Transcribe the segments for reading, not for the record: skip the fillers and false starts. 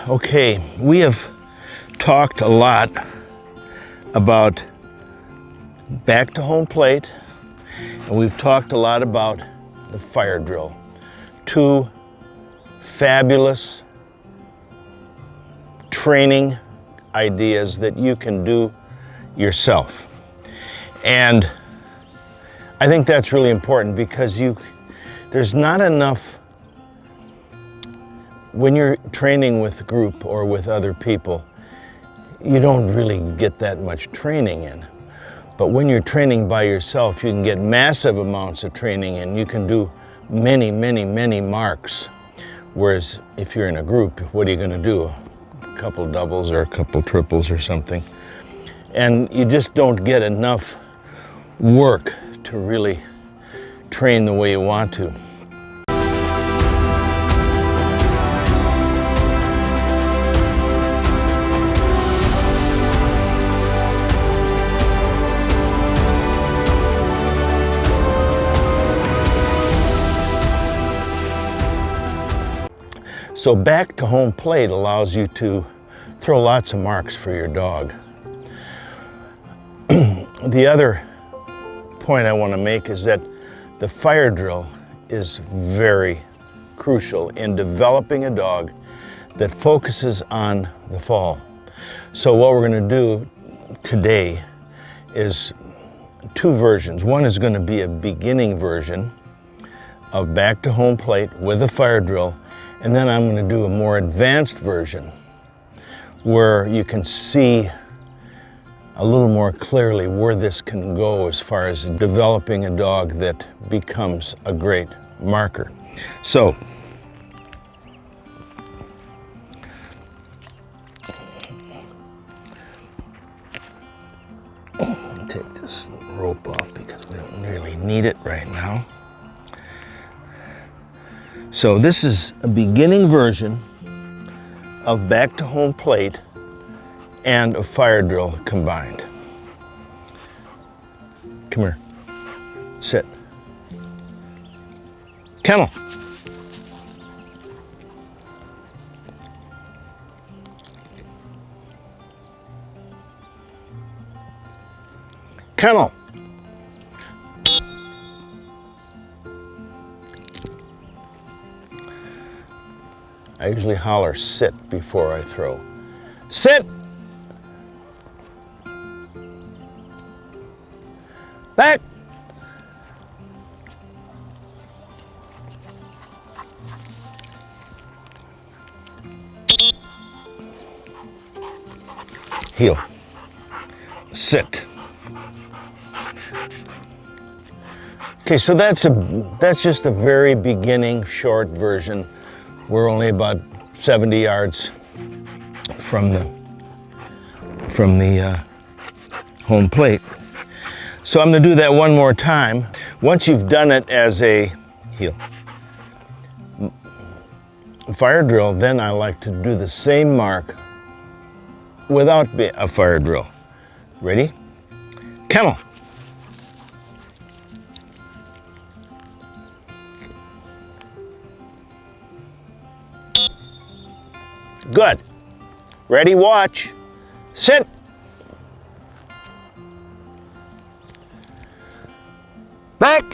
Okay, we have talked a lot about back to home plate, and we've talked a lot about the fire drill. Two fabulous training ideas that you can do yourself. And I think that's really important because there's not enough, when you're training with a group or with other people, you don't really get that much training in. But when you're training by yourself, you can get massive amounts of training in. You can do many, many, many marks. Whereas if you're in a group, what are you going to do? A couple doubles or a couple triples or something. And you just don't get enough work to really train the way you want to. So back to home plate allows you to throw lots of marks for your dog. The other point I want to make is that the fire drill is very crucial in developing a dog that focuses on the fall. So what we're going to do today is two versions. One is going to be a beginning version of back to home plate with a fire drill. And then I'm going to do a more advanced version where you can see a little more clearly where this can go as far as developing a dog that becomes a great marker. So, take this rope off because we don't really need it right now. So this is a beginning version of back to home plate and a fire drill combined. Come here, sit. Kennel. Kennel. I usually holler sit before I throw. Sit! Back! Heel. Sit. Okay, so that's just a very beginning short version. We're only about 70 yards from the home plate. So I'm going to do that one more time. Once you've done it as a heel fire drill, then I like to do the same mark without a fire drill. Ready? Kennel. Good. Ready, watch. Sit. Back.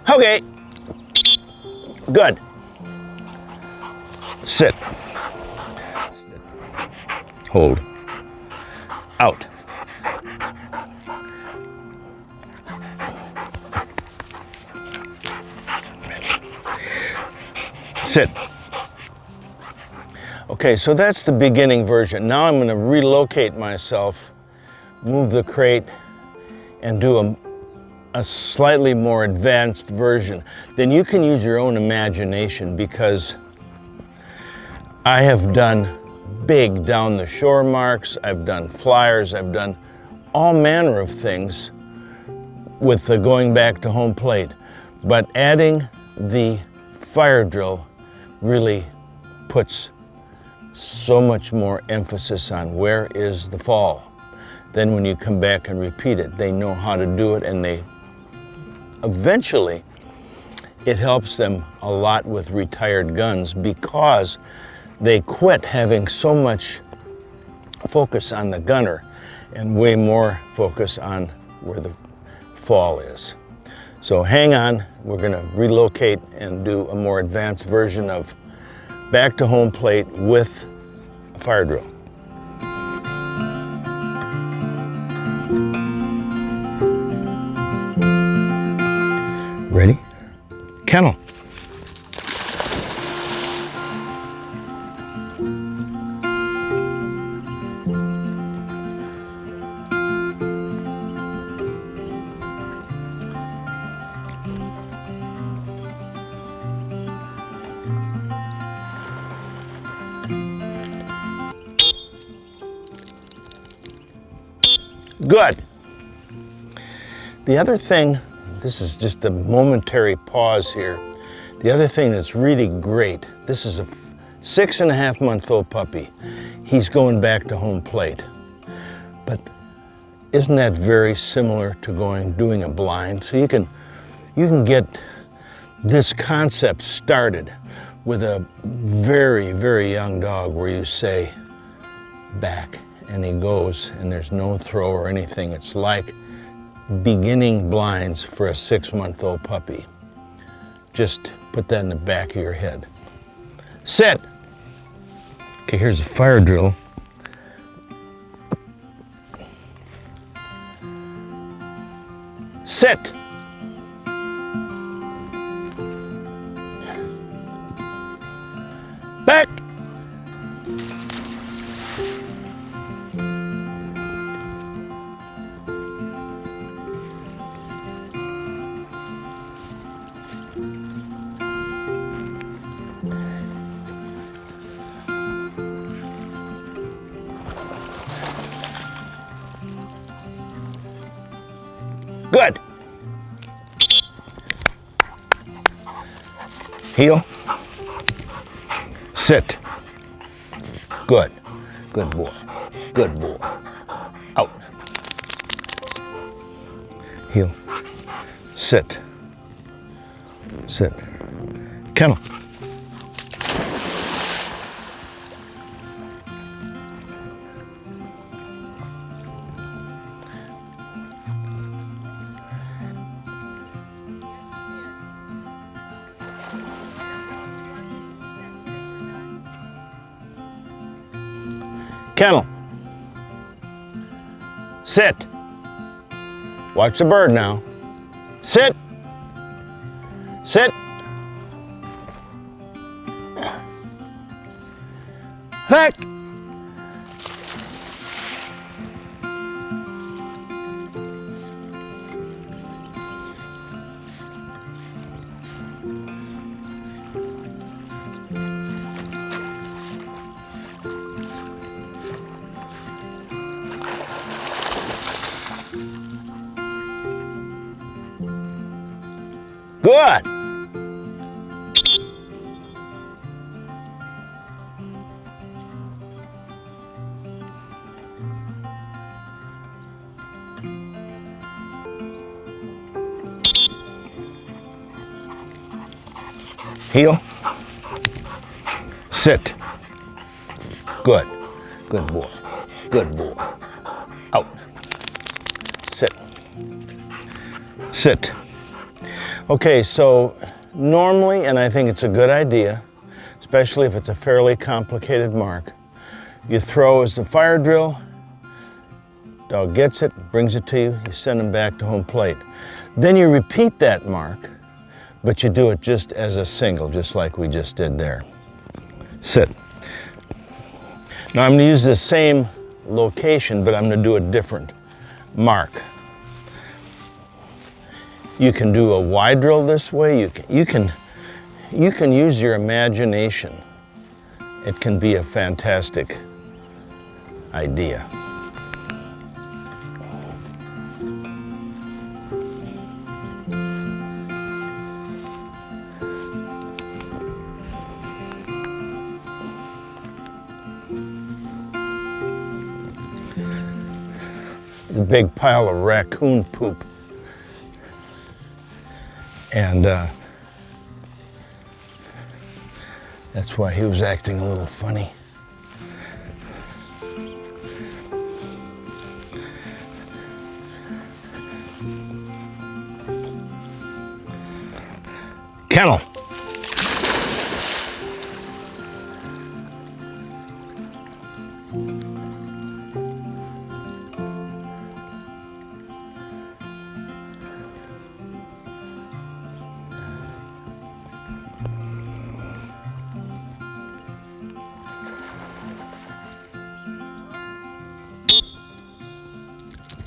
Okay. Good. Sit. Hold. Out. Sit. Okay, so that's the beginning version. Now I'm going to relocate myself, move the crate, and do a slightly more advanced version. Then you can use your own imagination because I have done big down the shore marks, I've done flyers, I've done all manner of things with the going back to home plate. But adding the fire drill really puts so much more emphasis on where is the fall. Then when you come back and repeat it, they know how to do it, and they eventually it helps them a lot with retired guns because they quit having so much focus on the gunner and way more focus on where the fall is. So hang on, we're gonna relocate and do a more advanced version of back to home plate with a fire drill. Ready? Kennel. Good. The other thing, this is just a momentary pause here. The other thing that's really great, this is a 6.5-month-old puppy. He's going back to home plate. But isn't that very similar to doing a blind? So you can get this concept started with a very, very young dog where you say back and he goes and there's no throw or anything. It's like beginning blinds for a 6-month-old puppy. Just put that in the back of your head. Sit. Okay, here's a fire drill. Sit. Back. Good. Heel. Sit. Good. Good boy. Good boy. Out. Heel. Sit. Sit. Kennel. Kennel. Sit. Watch the bird now. Sit. Sit. Back. Good. Heel. Sit. Good. Good boy. Good boy. Out. Sit. Sit. Okay, so normally, and I think it's a good idea, especially if it's a fairly complicated mark, you throw as the fire drill, dog gets it, brings it to you, you send him back to home plate. Then you repeat that mark, but you do it just as a single, just like we just did there. Sit. Now I'm going to use the same location, but I'm going to do a different mark. You can do a wide drill this way. You can use your imagination. It can be a fantastic idea. A big pile of raccoon poop. And That's why he was acting a little funny. Kennel.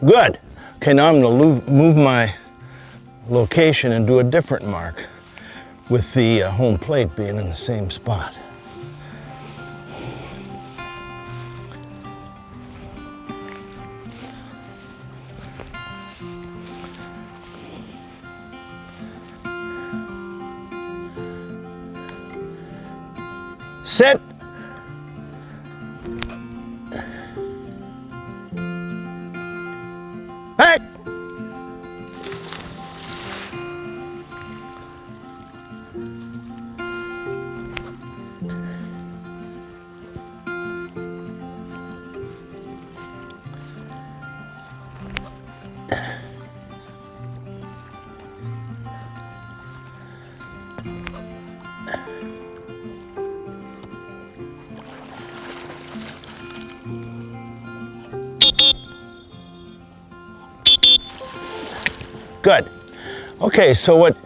Good. Okay, now I'm going to move my location and do a different mark with the home plate being in the same spot. Sit. Hey! Good. Okay, so what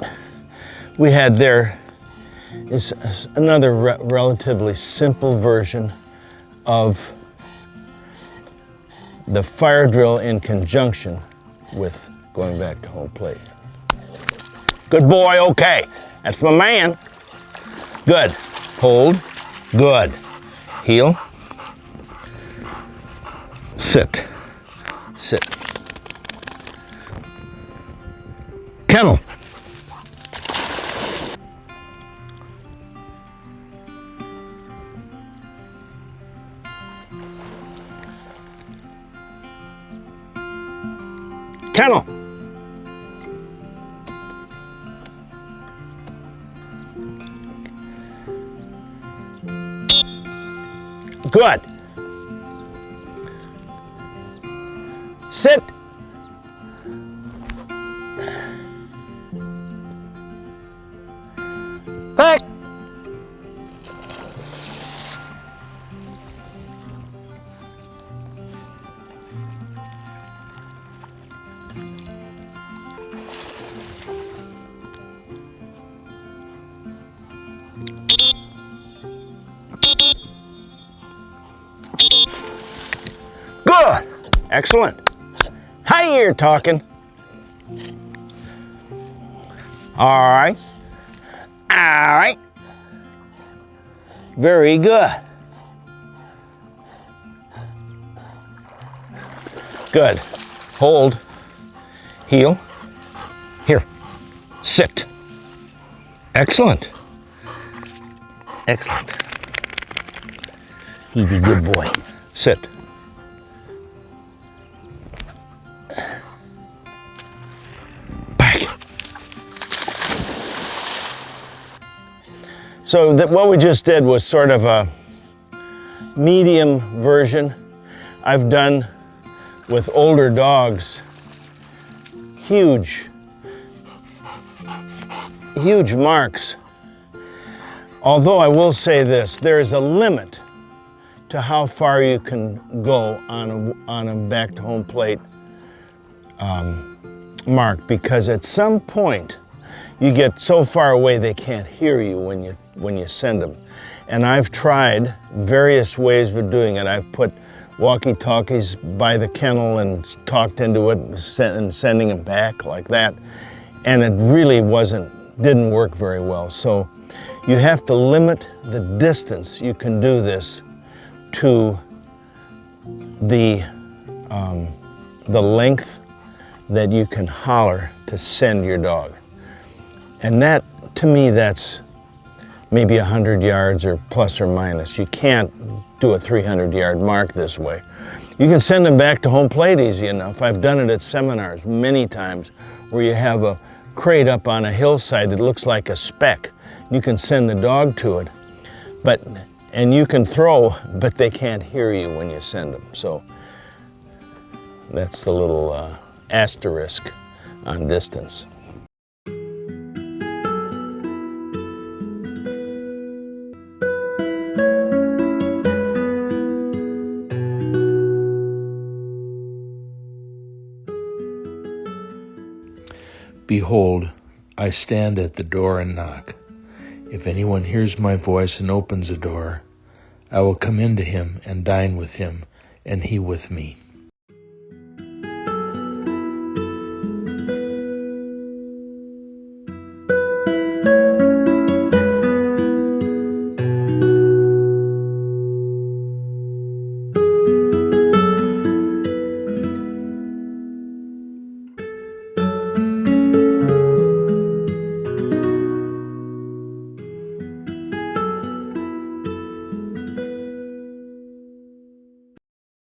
we had there is another relatively simple version of the fire drill in conjunction with going back to home plate. Good boy, okay. That's my man. Good. Hold. Good. Heel. Sit. Sit. Kennel. Kennel. Good. Sit. Back. Good. Excellent. Hi, you're talking. All right. All right. Very good. Good. Hold. Heel. Here. Sit. Excellent. Excellent. You be a good boy. Sit. Back. So what we just did was sort of a medium version. I've done with older dogs huge marks. Although I will say this, there is a limit to how far you can go on a back to home plate mark, because at some point you get so far away they can't hear you when you send them. And I've tried various ways of doing it. I've put walkie-talkies by the kennel and talked into it and sending them back like that, and it really didn't work very well. So you have to limit the distance you can do this to the length that you can holler to send your dog. And that, to me, that's maybe 100 yards or plus or minus. You can't do a 300-yard mark this way. You can send them back to home plate easy enough. I've done it at seminars many times where you have a crate up on a hillside that looks like a speck. You can send the dog to it. And you can throw, but they can't hear you when you send them. So that's the little asterisk on distance. Behold, I stand at the door and knock. If anyone hears my voice and opens the door, I will come into him and dine with him, and he with me.